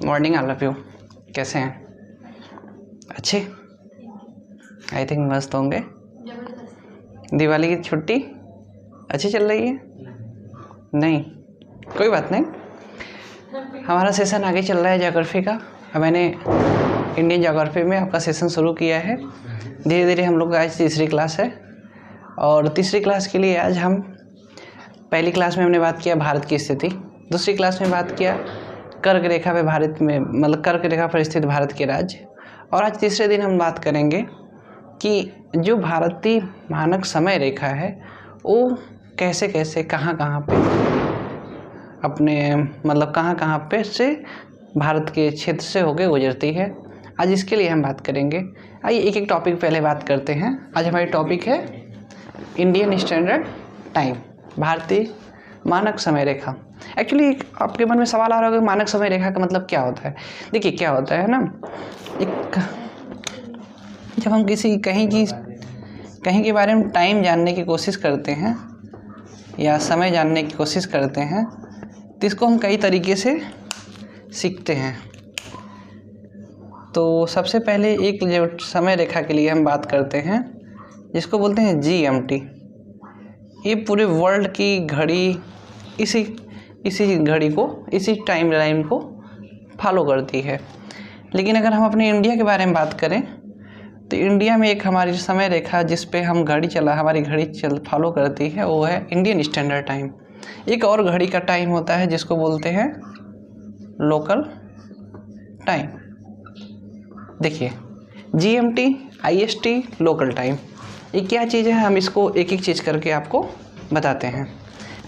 Morning all of you. कैसे हैं? अच्छे? आई थिंक मस्त होंगे। दिवाली की छुट्टी अच्छी चल रही है? नहीं, कोई बात नहीं। हमारा सेशन आगे चल रहा है ज्योग्राफी का। मैंने इंडियन ज्योग्राफी में आपका सेशन शुरू किया है। धीरे धीरे हम लोग आज तीसरी क्लास है और तीसरी क्लास के लिए आज हम पहली क्लास में हमने बात किया भारत की स्थिति, दूसरी क्लास में बात किया कर्क रेखा पे भारत में मतलब कर्क रेखा पर स्थित भारत के राज्य, और आज तीसरे दिन हम बात करेंगे कि जो भारतीय मानक समय रेखा है वो कैसे कैसे कहाँ कहाँ पे अपने मतलब कहाँ कहाँ पे से भारत के क्षेत्र से होकर गुजरती है। आज इसके लिए हम बात करेंगे। आइए एक एक टॉपिक पहले बात करते हैं। आज हमारी टॉपिक है इंडियन स्टैंडर्ड टाइम, भारतीय मानक समय रेखा। एक्चुअली आपके मन में सवाल आ रहा होगा मानक समय रेखा का मतलब क्या होता है। देखिए क्या होता है ना, एक जब हम कहीं के बारे में टाइम जानने की कोशिश करते हैं या समय जानने की कोशिश करते हैं तो इसको हम कई तरीके से सीखते हैं। तो सबसे पहले एक जो समय रेखा के लिए हम बात करते हैं जिसको बोलते हैं GMT। ये पूरे वर्ल्ड की घड़ी इसी घड़ी को, इसी टाइम लाइन को फॉलो करती है। लेकिन अगर हम अपने इंडिया के बारे में बात करें तो इंडिया में एक हमारी समय रेखा जिस पे हम हमारी घड़ी फॉलो करती है वो है इंडियन स्टैंडर्ड टाइम। एक और घड़ी का टाइम होता है जिसको बोलते हैं लोकल टाइम। देखिए GMT, IST, लोकल टाइम, ये क्या चीज़ है हम इसको एक एक चीज़ करके आपको बताते हैं।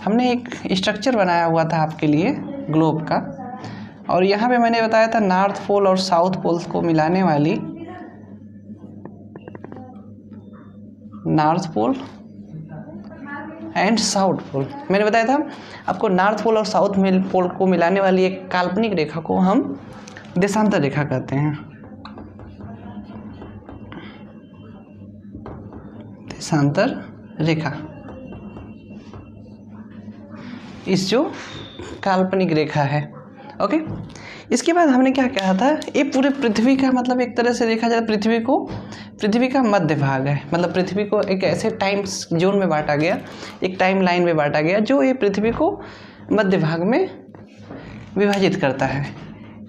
हमने एक स्ट्रक्चर बनाया हुआ था आपके लिए ग्लोब का, और यहाँ पे मैंने बताया था नॉर्थ पोल और साउथ पोल को मिलाने वाली north pole and south pole. मैंने बताया था आपको नॉर्थ पोल और साउथ पोल को मिलाने वाली एक काल्पनिक रेखा को हम देशांतर रेखा कहते हैं। देशांतर रेखा इस जो काल्पनिक रेखा है। ओके, इसके बाद हमने क्या कहा था, ये पूरे पृथ्वी का मतलब एक तरह से देखा जाए पृथ्वी का मध्य भाग है। मतलब पृथ्वी को एक ऐसे टाइम जोन में बांटा गया, एक टाइम लाइन में बांटा गया जो ये पृथ्वी को मध्य भाग में विभाजित करता है।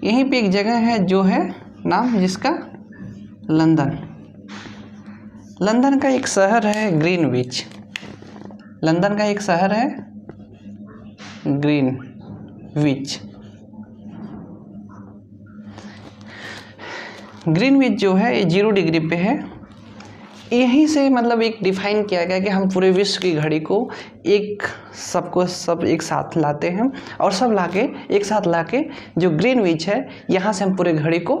यहीं पे एक जगह है जो है नाम जिसका लंदन का एक शहर है ग्रीनविच। लंदन का एक शहर है ग्रीनविच जो है ये 0 डिग्री पे है। यहीं से मतलब एक डिफाइन किया गया कि हम पूरे विश्व की घड़ी को सब एक साथ लाते हैं और एक साथ लाके जो ग्रीनविच है यहाँ से हम पूरे घड़ी को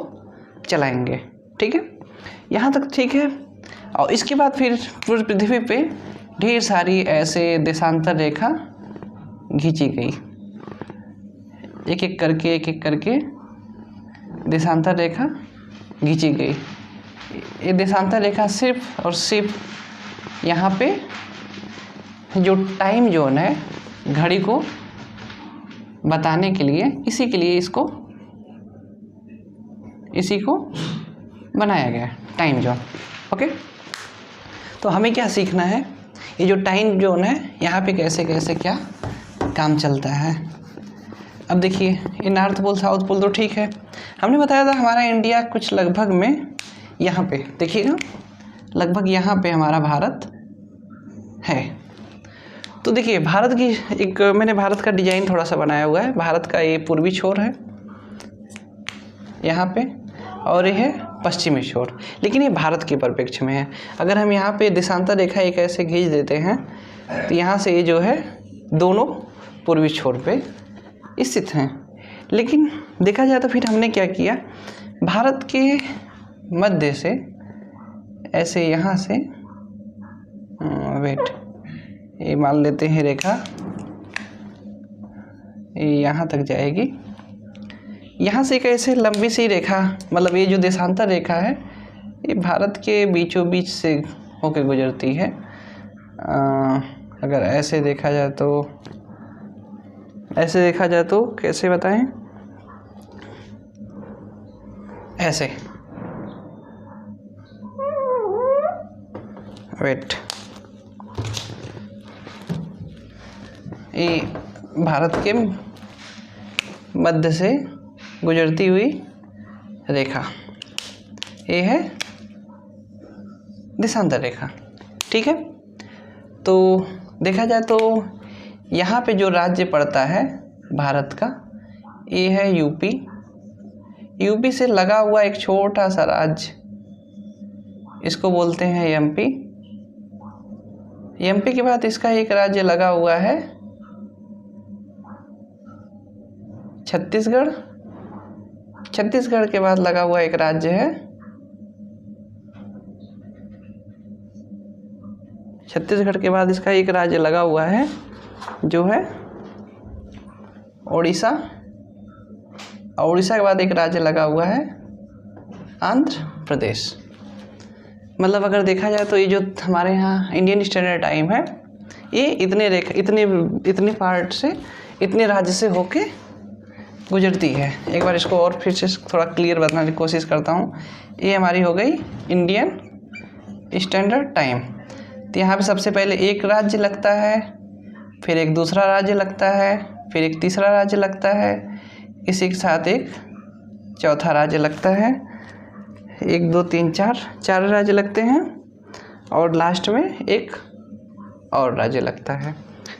चलाएंगे। ठीक है, यहाँ तक ठीक है। और इसके बाद फिर पूरी पृथ्वी पे ढेर सारी ऐसे देशांतर रेखा खींची गई, एक एक करके देशांतर रेखा खींची गई। ये देशांतर रेखा सिर्फ और सिर्फ यहाँ पे जो टाइम जोन है घड़ी को बताने के लिए इसी को बनाया गया टाइम जोन। ओके, तो हमें क्या सीखना है, ये जो टाइम जोन है यहाँ पे कैसे कैसे क्या काम चलता है। अब देखिए ये नॉर्थ पोल साउथ पोल तो ठीक है। हमने बताया था हमारा इंडिया कुछ लगभग में यहाँ पे देखिएगा, लगभग यहाँ पे हमारा भारत है। तो देखिए मैंने भारत का डिजाइन थोड़ा सा बनाया हुआ है। भारत का ये पूर्वी छोर है यहाँ पे और ये है पश्चिमी छोर, लेकिन ये भारत के परिप्रेक्ष्य में है। अगर हम यहाँ पे देशांतर रेखा एक ऐसे खींच देते हैं तो यहाँ से ये जो है दोनों पूर्वी छोर पे स्थित हैं। लेकिन देखा जाए तो फिर हमने क्या किया, भारत के मध्य से ऐसे यहाँ से ये मान लेते हैं रेखा ये यहाँ तक जाएगी। यहाँ से एक ऐसे लंबी सी रेखा, मतलब ये जो देशांतर रेखा है ये भारत के बीचों बीच से होकर गुजरती है। अगर ऐसे देखा जाए तो कैसे बताएं, ऐसे, वेट, ये भारत के मध्य से गुजरती हुई रेखा, ये है देशांतर रेखा। ठीक है, तो देखा जाए तो यहाँ पे जो राज्य पड़ता है भारत का, ये है यूपी। यूपी से लगा हुआ एक छोटा सा राज्य, इसको बोलते हैं एमपी। एमपी के बाद इसका एक राज्य लगा हुआ है छत्तीसगढ़। छत्तीसगढ़ के बाद लगा हुआ एक राज्य है, छत्तीसगढ़ के बाद इसका एक राज्य लगा हुआ है जो है उड़ीसा। और उड़ीसा के बाद एक राज्य लगा हुआ है आंध्र प्रदेश। मतलब अगर देखा जाए तो ये जो हमारे यहाँ इंडियन स्टैंडर्ड टाइम है, ये इतने पार्ट से, इतने राज्य से होके गुजरती है। एक बार इसको और फिर से थोड़ा क्लियर बताने की कोशिश करता हूँ। ये हमारी हो गई इंडियन स्टैंडर्ड टाइम। तो यहाँ पे सबसे पहले एक राज्य लगता है, फिर एक दूसरा राज्य लगता है, फिर एक तीसरा राज्य लगता है, इसी के साथ एक चौथा राज्य लगता है। 1 2 3 4 राज्य लगते हैं, और लास्ट में एक और राज्य लगता है।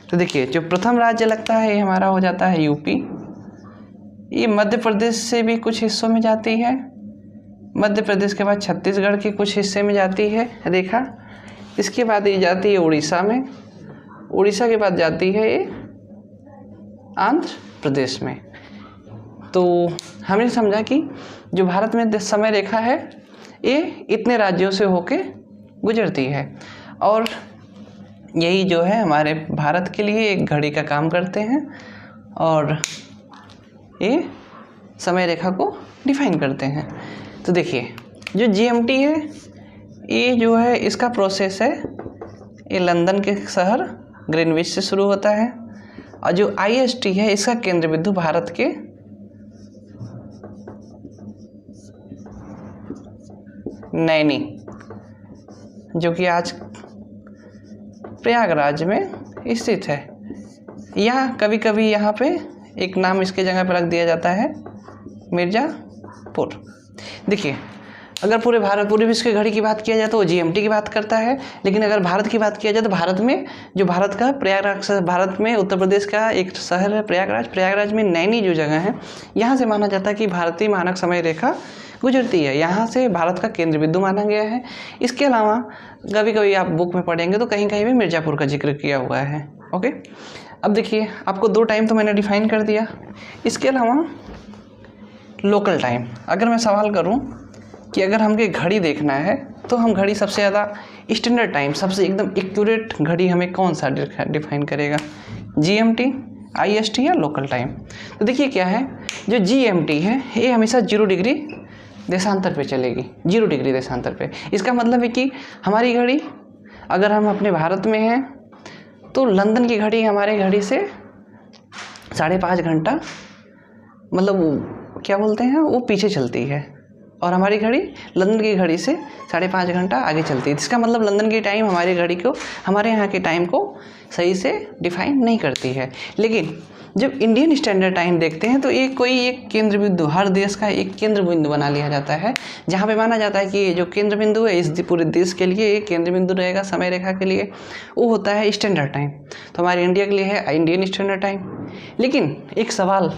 तो देखिए, जो प्रथम राज्य लगता है ये हमारा हो जाता है यूपी। ये मध्य प्रदेश से भी कुछ हिस्सों में जाती है। मध्य प्रदेश के बाद छत्तीसगढ़ के कुछ हिस्से में जाती है रेखा। इसके बाद ये जाती है उड़ीसा में। उड़ीसा के बाद जाती है ये आंध्र प्रदेश में। तो हमने समझा कि जो भारत में समय रेखा है ये इतने राज्यों से होके गुजरती है, और यही जो है हमारे भारत के लिए एक घड़ी का काम करते हैं, और ये समय रेखा को डिफाइन करते हैं। तो देखिए, जो जीएमटी है ये जो है इसका प्रोसेस है, ये लंदन के शहर ग्रीनविच से शुरू होता है। और जो आईएसटी है इसका केंद्र बिंदु भारत के नैनी, जो कि आज प्रयागराज में स्थित है। यहाँ कभी कभी यहाँ पे एक नाम इसके जगह पर रख दिया जाता है मिर्ज़ापुर। देखिए, अगर पूरे विश्व की घड़ी की बात किया जाए तो वो जीएमटी की बात करता है, लेकिन अगर भारत की बात किया जाए तो भारत में जो भारत का प्रयागराज, भारत में उत्तर प्रदेश का एक शहर है प्रयागराज। प्रयागराज में नैनी जो जगह है, यहाँ से माना जाता है कि भारतीय मानक समय रेखा गुजरती है। यहाँ से भारत का केंद्र बिंदु माना गया है। इसके अलावा कभी कभी आप बुक में पढ़ेंगे तो कहीं कहीं भी मिर्ज़ापुर का जिक्र किया हुआ है। ओके, अब देखिए, आपको 2 टाइम तो मैंने डिफाइन कर दिया। इसके अलावा लोकल टाइम, अगर मैं सवाल करूं कि अगर हमको घड़ी देखना है तो हम घड़ी सबसे ज़्यादा स्टैंडर्ड टाइम, सबसे एकदम एक्यूरेट घड़ी हमें कौन सा डिफाइन करेगा, जीएमटी, आईएसटी या लोकल टाइम? तो देखिए क्या है, जो जीएमटी है ये हमेशा 0 डिग्री देशांतर पे चलेगी, 0 डिग्री देशांतर पे। इसका मतलब है कि हमारी घड़ी, अगर हम अपने भारत में हैं तो लंदन की घड़ी हमारे घड़ी से 5.5 घंटा, मतलब क्या बोलते हैं, वो पीछे चलती है, और हमारी घड़ी लंदन की घड़ी से 5.5 घंटा आगे चलती है। इसका मतलब लंदन की टाइम हमारी घड़ी को, हमारे यहाँ के टाइम को सही से डिफाइन नहीं करती है। लेकिन जब इंडियन स्टैंडर्ड टाइम देखते हैं तो ये कोई एक केंद्र बिंदु, हर देश का एक केंद्र बिंदु बना लिया जाता है, जहाँ पे माना जाता है कि ये जो केंद्र बिंदु है इस पूरे देश के लिए एक केंद्र बिंदु रहेगा समय रेखा के लिए, वो होता है स्टैंडर्ड टाइम। तो हमारे इंडिया के लिए है इंडियन स्टैंडर्ड टाइम। लेकिन एक सवाल,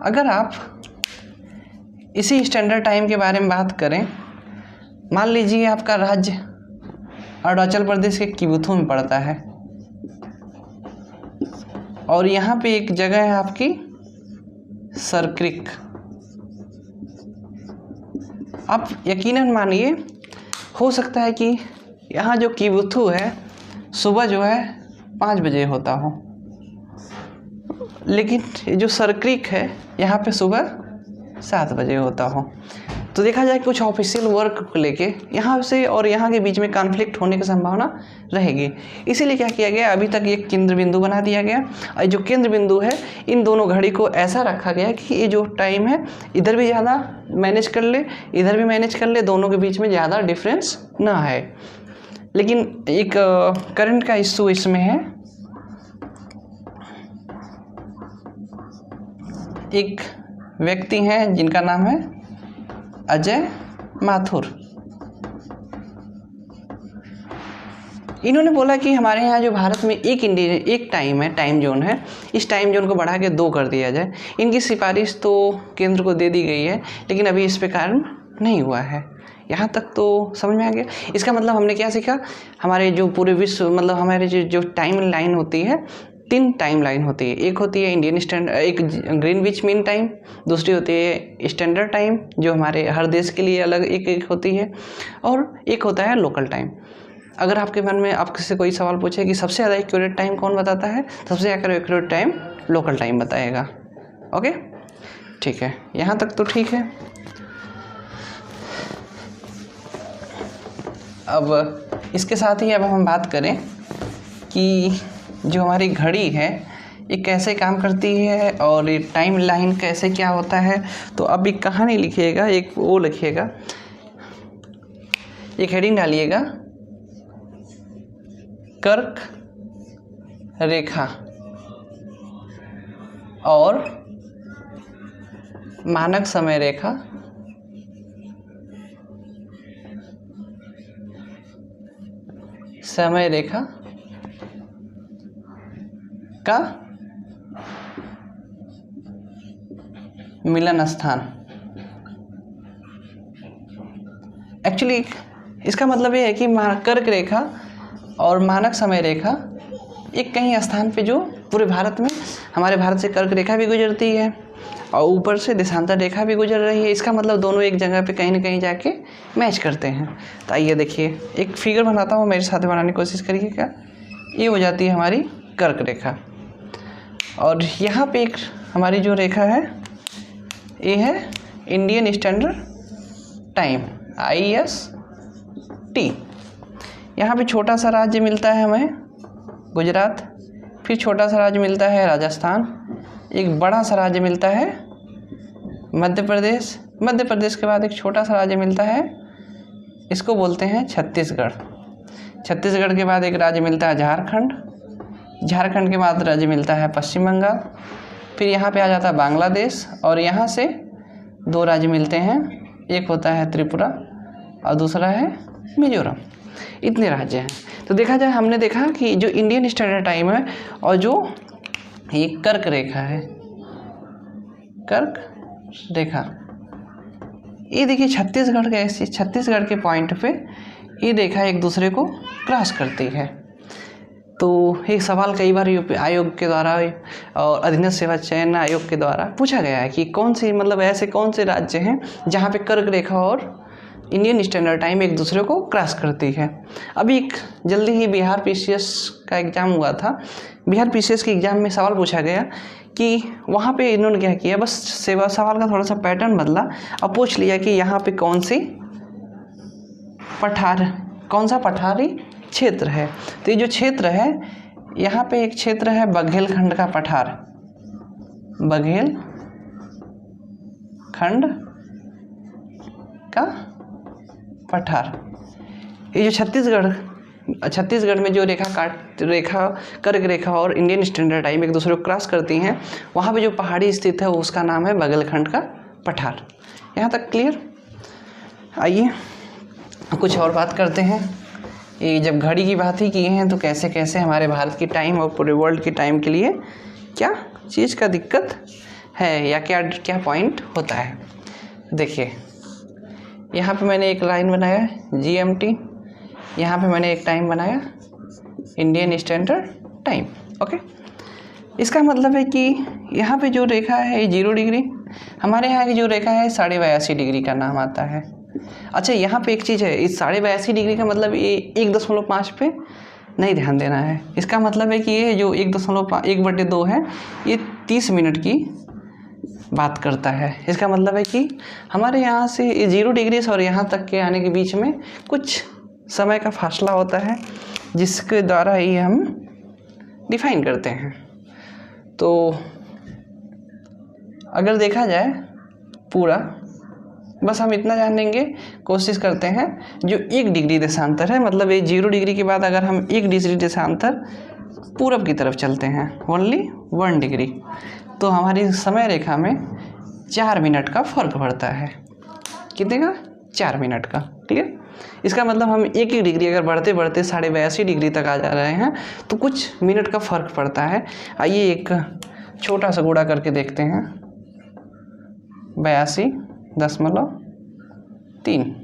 अगर आप इसी स्टैंडर्ड टाइम के बारे में बात करें, मान लीजिए आपका राज्य अरुणाचल प्रदेश के किबुथु में पड़ता है, और यहाँ पे एक जगह है आपकी सरक्रिक। आप यकीनन मानिए, हो सकता है कि यहाँ जो किबुथु है सुबह जो है 5 बजे होता हो, लेकिन जो सरक्रिक है यहाँ पे सुबह 7 बजे होता हो। तो देखा जाए कुछ ऑफिशियल वर्क को लेके यहाँ से और यहाँ के बीच में कॉन्फ्लिक्ट होने की संभावना रहेगी। इसीलिए क्या किया गया, अभी तक ये केंद्र बिंदु बना दिया गया, और जो केंद्र बिंदु है इन दोनों घड़ी को ऐसा रखा गया कि ये जो टाइम है इधर भी ज़्यादा मैनेज कर ले, इधर भी मैनेज कर ले, दोनों के बीच में ज़्यादा डिफरेंस ना है। लेकिन एक करंट का इशू इसमें है, एक व्यक्ति हैं जिनका नाम है अजय माथुर। इन्होंने बोला कि हमारे यहाँ जो भारत में एक टाइम है, टाइम जोन है, इस टाइम जोन को बढ़ा के 2 कर दिया जाए। इनकी सिफारिश तो केंद्र को दे दी गई है, लेकिन अभी इस पे कार्य नहीं हुआ है। यहाँ तक तो समझ में आ गया। इसका मतलब हमने क्या सीखा, हमारे जो पूरे विश्व मतलब हमारे जो टाइम लाइन होती है, 3 टाइम लाइन होती है। एक होती है इंडियन स्टैंडर्ड, एक ग्रीनविच मीन टाइम, दूसरी होती है स्टैंडर्ड टाइम जो हमारे हर देश के लिए अलग एक होती है, और एक होता है लोकल टाइम। अगर आपके मन में आपसे कोई सवाल पूछे कि सबसे ज़्यादा एक्यूरेट टाइम कौन बताता है, सबसे ज़्यादा एक्यूरेट टाइम लोकल टाइम बताएगा। ओके, ठीक है, यहाँ तक तो ठीक है। अब इसके साथ ही अब हम बात करें कि जो हमारी घड़ी है ये कैसे काम करती है और ये टाइम लाइन कैसे क्या होता है। तो अब एक कहानी लिखिएगा, एक वो लिखिएगा, एक हेडिंग डालिएगा, कर्क रेखा और मानक समय रेखा का मिलन स्थान। एक्चुअली इसका मतलब ये है कि कर्क रेखा और मानक समय रेखा एक कहीं स्थान पे जो पूरे भारत में, हमारे भारत से कर्क रेखा भी गुजरती है और ऊपर से देशांतर रेखा भी गुजर रही है। इसका मतलब दोनों एक जगह पे कहीं ना कहीं जाके मैच करते हैं। तो आइए देखिए, एक फिगर बनाता हूँ, मेरे साथ बनाने की कोशिश करिएगा। ये हो जाती है हमारी कर्क रेखा, और यहाँ पे एक हमारी जो रेखा है ये है इंडियन स्टैंडर्ड टाइम IST। यहाँ पे छोटा सा राज्य मिलता है हमें गुजरात, फिर छोटा सा राज्य मिलता है राजस्थान, एक बड़ा सा राज्य मिलता है मध्य प्रदेश, मध्य प्रदेश के बाद एक छोटा सा राज्य मिलता है, इसको बोलते हैं छत्तीसगढ़। छत्तीसगढ़ के बाद एक राज्य मिलता है झारखंड, झारखंड के बाद राज्य मिलता है पश्चिम बंगाल, फिर यहाँ पे आ जाता है बांग्लादेश, और यहाँ से 2 राज्य मिलते हैं, एक होता है त्रिपुरा और दूसरा है मिजोरम। इतने राज्य हैं। तो देखा जाए, हमने देखा कि जो इंडियन स्टैंडर्ड टाइम है और जो ये कर्क रेखा है, कर्क रेखा, ये देखिए छत्तीसगढ़ के पॉइंट पे ये रेखा एक दूसरे को क्रॉस करती है। तो एक सवाल कई बार यूपी आयोग के द्वारा और अधीनस्थ सेवा चयन आयोग के द्वारा पूछा गया है कि कौन सी मतलब ऐसे कौन से राज्य हैं जहाँ पे कर्क रेखा और इंडियन स्टैंडर्ड टाइम एक दूसरे को क्रॉस करती है। अभी एक जल्दी ही बिहार PCS का एग्ज़ाम हुआ था। बिहार PCS के एग्ज़ाम में सवाल पूछा गया कि वहाँ पे इन्होंने क्या किया, बस सवाल का थोड़ा सा पैटर्न बदला और पूछ लिया कि यहाँ पे कौन सा पठारी क्षेत्र है। तो ये जो क्षेत्र है, यहाँ पे एक क्षेत्र है बघेलखंड का पठार, बघेलखंड का पठार। ये जो छत्तीसगढ़ में जो कर्क रेखा और इंडियन स्टैंडर्ड टाइम एक दूसरे को क्रॉस करती हैं, वहाँ पे जो पहाड़ी स्थित है उसका नाम है बघेलखंड का पठार। यहाँ तक क्लियर? आइए कुछ और बात करते हैं। ये जब घड़ी की बात ही की है तो कैसे कैसे हमारे भारत की टाइम और पूरे वर्ल्ड की टाइम के लिए क्या चीज़ का दिक्कत है या क्या क्या पॉइंट होता है। देखिए, यहाँ पे मैंने एक लाइन बनाया GMT, यहाँ पे मैंने एक टाइम बनाया इंडियन स्टैंडर्ड टाइम। ओके, इसका मतलब है कि यहाँ पे जो रेखा है ये 0 डिग्री, हमारे यहाँ की जो रेखा है 82.5 डिग्री का नाम आता है। अच्छा, यहाँ पे एक चीज़ है, इस 82.5 डिग्री का मतलब ये 1.5 पे नहीं ध्यान देना है। इसका मतलब है कि ये जो 1.2 है ये 30 मिनट की बात करता है। इसका मतलब है कि हमारे यहाँ से 0 डिग्री और यहाँ तक के आने के बीच में कुछ समय का फासला होता है, जिसके द्वारा ही हम डिफाइन करते हैं। तो अगर देखा जाए पूरा, बस हम इतना जानेंगे, कोशिश करते हैं जो 1 डिग्री देशांतर है, मतलब ये 0 डिग्री के बाद अगर हम 1 डिग्री देशांतर पूरब की तरफ चलते हैं, ओनली 1 डिग्री, तो हमारी समय रेखा में 4 मिनट का फ़र्क पड़ता है। कितने का? 4 मिनट का। ठीक है, इसका मतलब हम 1 डिग्री अगर बढ़ते बढ़ते 82.5 डिग्री तक आ जा रहे हैं तो कुछ मिनट का फ़र्क पड़ता है। आइए एक छोटा सा गुणा करके देखते हैं। 82.3,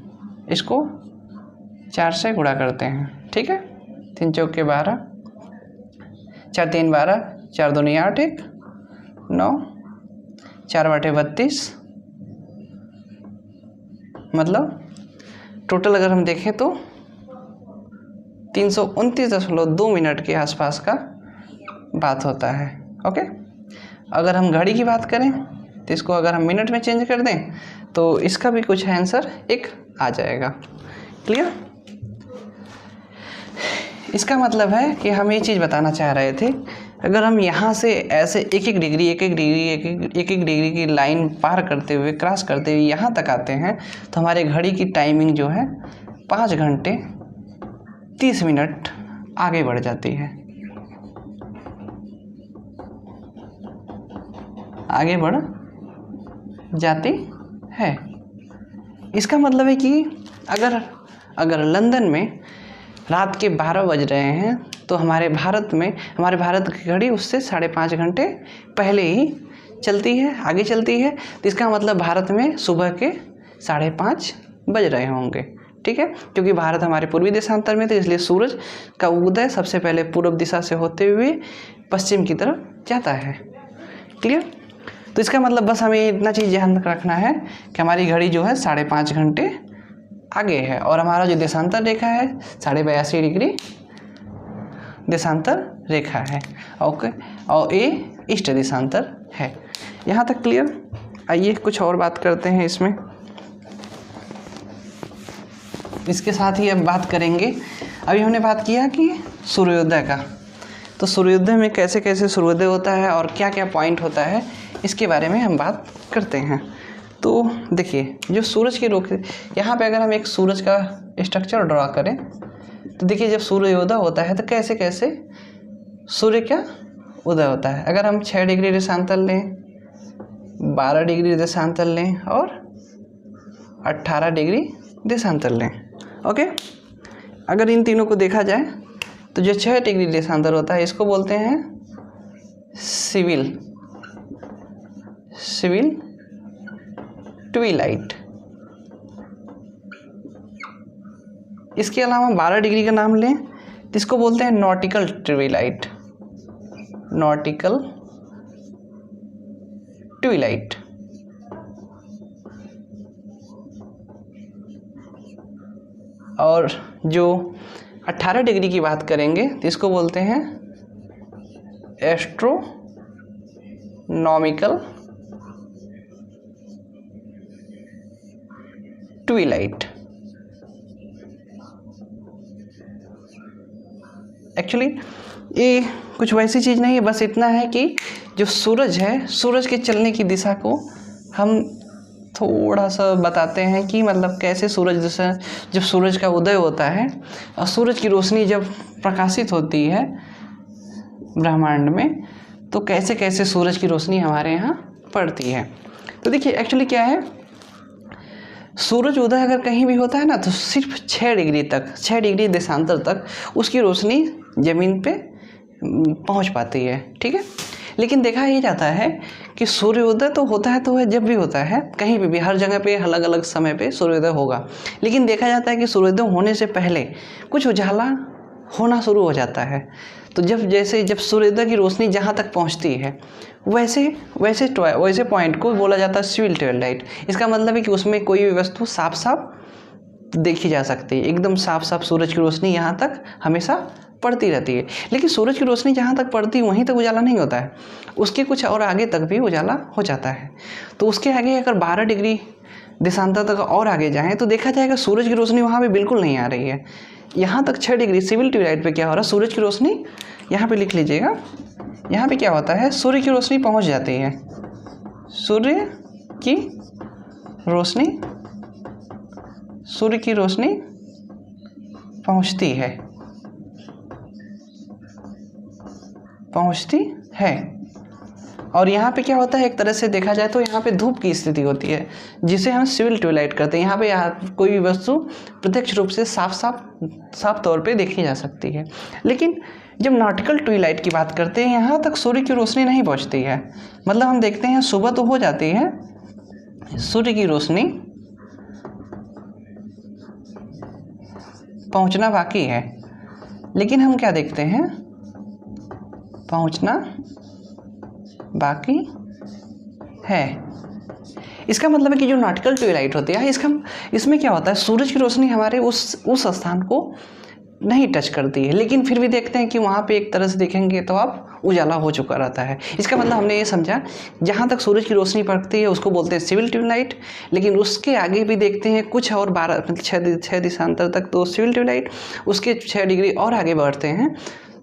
इसको 4 से गुणा करते हैं। ठीक है, 3 चौके 12, 4 3 12, 4 2 8 1 9, 4 बटे 32, मतलब टोटल अगर हम देखें तो 329.2 मिनट के आसपास का बात होता है। ओके, अगर हम घड़ी की बात करें तो इसको अगर हम मिनट में चेंज कर दें तो इसका भी कुछ आंसर एक आ जाएगा। क्लियर? इसका मतलब है कि हम ये चीज़ बताना चाह रहे थे, अगर हम यहाँ से ऐसे एक एक डिग्री की लाइन पार करते हुए, क्रॉस करते हुए यहाँ तक आते हैं तो हमारे घड़ी की टाइमिंग जो है 5 घंटे 30 मिनट आगे बढ़ जाती है, आगे बढ़ जाती है। इसका मतलब है कि अगर लंदन में रात के 12 बज रहे हैं तो हमारे भारत की घड़ी उससे 5.5 घंटे पहले ही चलती है, आगे चलती है। तो इसका मतलब भारत में सुबह के 5:30 बज रहे होंगे। ठीक है, क्योंकि भारत हमारे पूर्वी देशांतर में थे, इसलिए सूरज का उदय सबसे पहले पूर्व दिशा से होते हुए पश्चिम की तरफ जाता है। क्लियर? तो इसका मतलब बस हमें इतना चीज़ ध्यान रखना है कि हमारी घड़ी जो है 5.5 घंटे आगे है और हमारा जो देशांतर रेखा है 82.5 डिग्री देशांतर रेखा है। ओके, और ये ईस्ट देशांतर है। यहाँ तक क्लियर? आइए कुछ और बात करते हैं इसमें। इसके साथ ही अब बात करेंगे, अभी हमने बात किया कि सूर्योदय का, तो सूर्योदय में कैसे कैसे सूर्योदय होता है और क्या क्या पॉइंट होता है, इसके बारे में हम बात करते हैं। तो देखिए, जो सूरज की रोशनी, यहाँ पे अगर हम एक सूरज का स्ट्रक्चर ड्रा करें तो देखिए जब सूर्योदय होता है तो कैसे कैसे सूर्य का उदय होता है। अगर हम 6 डिग्री देशांतर लें, 12 डिग्री देशांतर लें और 18 डिग्री देशांतर लें। ओके, अगर इन तीनों को देखा जाए तो जो 6 डिग्री देशांतर होता है इसको बोलते हैं सिविल ट्विलाइट। इसके अलावा 12 डिग्री का नाम लें तो इसको बोलते हैं नॉटिकल ट्विलाइट। और जो 18 डिग्री की बात करेंगे तो इसको बोलते हैं एस्ट्रोनॉमिकल ट्विलाइट। एक्चुअली ये कुछ वैसी चीज़ नहीं है, बस इतना है कि जो सूरज है, सूरज के चलने की दिशा को हम थोड़ा सा बताते हैं कि मतलब कैसे सूरज दिशा, जब सूरज का उदय होता है और सूरज की रोशनी जब प्रकाशित होती है ब्रह्मांड में तो कैसे कैसे सूरज की रोशनी हमारे यहाँ पड़ती है। तो देखिए एक्चुअली क्या है, सूरज उदय अगर कहीं भी होता है ना तो सिर्फ 6 डिग्री देशांतर तक उसकी रोशनी ज़मीन पे पहुंच पाती है। ठीक है, लेकिन देखा ये जाता है कि सूर्योदय तो होता है, तो जब भी होता है कहीं पे भी, हर जगह पे अलग अलग समय पे सूर्योदय होगा, लेकिन देखा जाता है कि सूर्योदय होने से पहले कुछ उजाला होना शुरू हो जाता है। तो जब सूर्योदय की रोशनी जहाँ तक पहुँचती है वैसे पॉइंट को बोला जाता है सिविल ट्विलाइट। इसका मतलब है कि उसमें कोई भी वस्तु साफ साफ देखी जा सकती है, एकदम साफ साफ सूरज की रोशनी यहाँ तक हमेशा पड़ती रहती है, लेकिन सूरज की रोशनी जहाँ तक पड़ती है वहीं तक उजाला नहीं होता है, उसके कुछ और आगे तक भी उजाला हो जाता है। तो उसके आगे अगर 12 डिग्री देशांतर तक और आगे जाएँ तो देखा जाएगा सूरज की रोशनी वहाँ पे बिल्कुल नहीं आ रही है। यहाँ तक 6 डिग्री सिविल ट्यूबलाइट पे क्या हो रहा है, सूरज की रोशनी, यहाँ पे लिख लीजिएगा, यहाँ पे क्या होता है, सूर्य की रोशनी पहुँच जाती है, सूर्य की रोशनी, सूर्य की रोशनी पहुँचती है। और यहाँ पे क्या होता है, एक तरह से देखा जाए तो यहाँ पे धूप की स्थिति होती है जिसे हम सिविल ट्यूबलाइट करते हैं। यहाँ पे कोई भी वस्तु प्रत्यक्ष रूप से साफ तौर पे देखी जा सकती है। लेकिन जब नॉटिकल ट्यूबलाइट की बात करते हैं यहाँ तक सूर्य की रोशनी नहीं पहुँचती है। मतलब हम देखते हैं सुबह तो हो जाती है, सूर्य की रोशनी पहुँचना बाकी है, लेकिन हम क्या देखते हैं, पहुँचना बाकी है। इसका मतलब है कि जो नॉटिकल ट्यूबलाइट होती है इसमें क्या होता है, सूरज की रोशनी हमारे उस स्थान को नहीं टच करती है, लेकिन फिर भी देखते हैं कि वहाँ पे एक तरह से देखेंगे तो आप उजाला हो चुका रहता है। इसका मतलब हमने ये समझा जहाँ तक सूरज की रोशनी पड़ती है उसको बोलते हैं सिविल ट्यूबलाइट, लेकिन उसके आगे भी देखते हैं कुछ और 12 मतलब 6 देशांतर तक तो सिविल ट्यूबलाइट, उसके 6 डिग्री और आगे बढ़ते हैं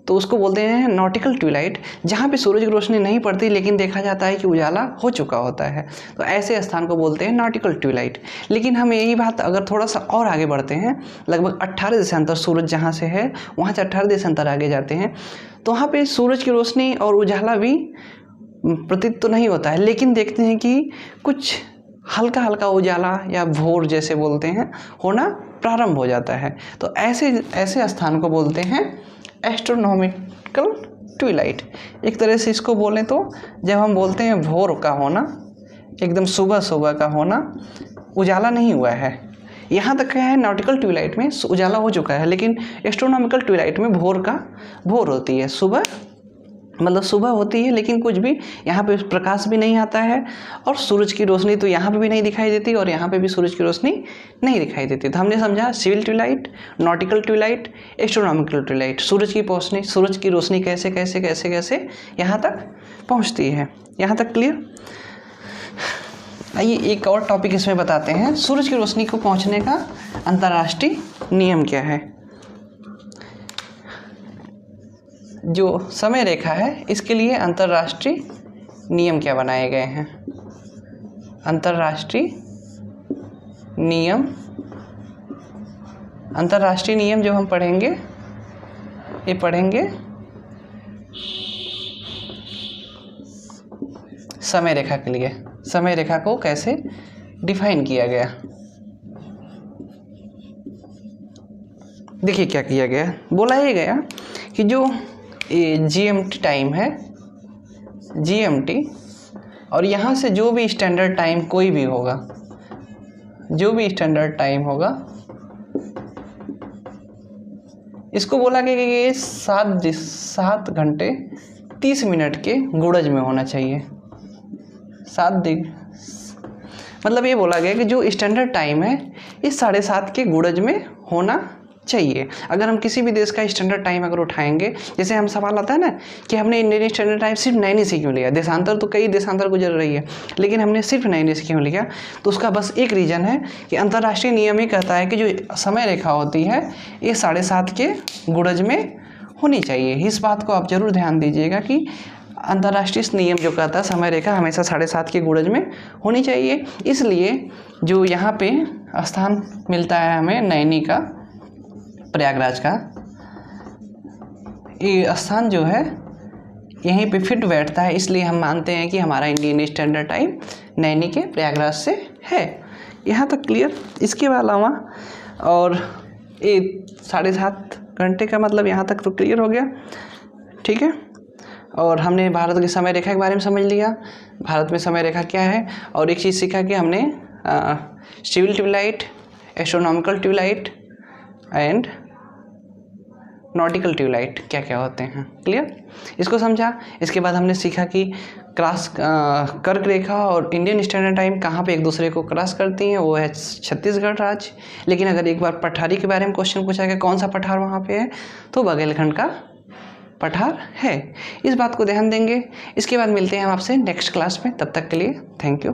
तो उसको बोलते हैं नॉटिकल ट्यूबलाइट, जहाँ पे सूरज की रोशनी नहीं पड़ती लेकिन देखा जाता है कि उजाला हो चुका होता है। तो ऐसे स्थान को बोलते हैं नॉटिकल ट्यूबलाइट। लेकिन हम यही बात अगर थोड़ा सा और आगे बढ़ते हैं, लगभग 18 देशांतर सूरज जहाँ से है वहाँ से 18 देशांतर आगे जाते हैं, तो वहाँ पे सूरज की रोशनी और उजाला भी प्रतीत तो नहीं होता है, लेकिन देखते हैं कि कुछ हल्का हल्का उजाला या भोर जैसे बोलते हैं होना प्रारंभ हो जाता है। तो ऐसे स्थान को बोलते हैं एस्ट्रोनॉमिकल ट्यूबलाइट। एक तरह से इसको बोलें तो जब हम बोलते हैं भोर का होना, एकदम सुबह सुबह का होना, उजाला नहीं हुआ है, यहाँ तक क्या है नॉटिकल ट्यूबलाइट में उजाला हो चुका है, लेकिन एस्ट्रोनॉमिकल ट्यूबलाइट में भोर होती है, सुबह मतलब सुबह होती है, लेकिन कुछ भी यहाँ पे प्रकाश भी नहीं आता है और सूरज की रोशनी तो यहाँ पे भी नहीं दिखाई देती और यहाँ पे भी सूरज की रोशनी नहीं दिखाई देती। तो हमने समझा civil tubelight, nautical tubelight, astronomical tubelight, सूरज की रोशनी कैसे कैसे कैसे कैसे यहाँ तक पहुँचती है। यहाँ तक क्लियर? आइए एक और टॉपिक इसमें बताते हैं, सूरज की रोशनी को पहुँचने का अंतर्राष्ट्रीय नियम क्या है। जो समय रेखा है इसके लिए अंतर्राष्ट्रीय नियम क्या बनाए गए हैं। अंतर्राष्ट्रीय नियम जो हम पढ़ेंगे, ये पढ़ेंगे समय रेखा के लिए। समय रेखा को कैसे डिफाइन किया गया, देखिए क्या किया गया। बोला ये गया कि जो GMT टाइम है, GMT, और यहाँ से जो भी स्टैंडर्ड टाइम कोई भी होगा, जो भी स्टैंडर्ड टाइम होगा, इसको बोला गया कि ये 7 घंटे 30 मिनट के गुणज में होना चाहिए। मतलब ये बोला गया कि जो स्टैंडर्ड टाइम है ये 7.5 के गुणज में होना चाहिए। अगर हम किसी भी देश का स्टैंडर्ड टाइम अगर उठाएंगे, जैसे हम सवाल आता है ना कि हमने इंडियन स्टैंडर्ड टाइम सिर्फ नैनी से क्यों लिया, देशांतर तो कई देशांतर गुजर रही है, लेकिन हमने सिर्फ नैनी से क्यों लिया, तो उसका बस एक रीज़न है कि अंतर्राष्ट्रीय नियम ही कहता है कि जो समय रेखा होती है ये 7.5 के गुणज में होनी चाहिए। इस बात को आप जरूर ध्यान दीजिएगा कि अंतर्राष्ट्रीय नियम जो कहता है समय रेखा हमेशा 7.5 के गुणज में होनी चाहिए। इसलिए जो यहाँ पे स्थान मिलता है हमें नैनी का, प्रयागराज का, ये स्थान जो है यहीं पे फिट बैठता है, इसलिए हम मानते हैं कि हमारा इंडियन स्टैंडर्ड टाइम नैनी के प्रयागराज से है। यहाँ तक क्लियर? इसके अलावा और ये 7.5 घंटे का मतलब यहाँ तक तो क्लियर हो गया, ठीक है। और हमने भारत की समय रेखा के बारे में समझ लिया, भारत में समय रेखा क्या है, और एक चीज़ सीखा कि हमने civil twilight, astronomical twilight and nautical twilight क्या क्या होते हैं। क्लियर, इसको समझा। इसके बाद हमने सीखा कि कर्क रेखा और इंडियन स्टैंडर्ड टाइम कहाँ पे एक दूसरे को क्रॉस करती हैं, वो है छत्तीसगढ़ राज्य। लेकिन अगर एक बार पठारी के बारे में क्वेश्चन पूछा गया कौन सा पठार वहाँ पे है, तो बघेलखंड का पठार है। इस बात को ध्यान देंगे। इसके बाद मिलते हैं हम आपसे नेक्स्ट क्लास में, तब तक के लिए थैंक यू।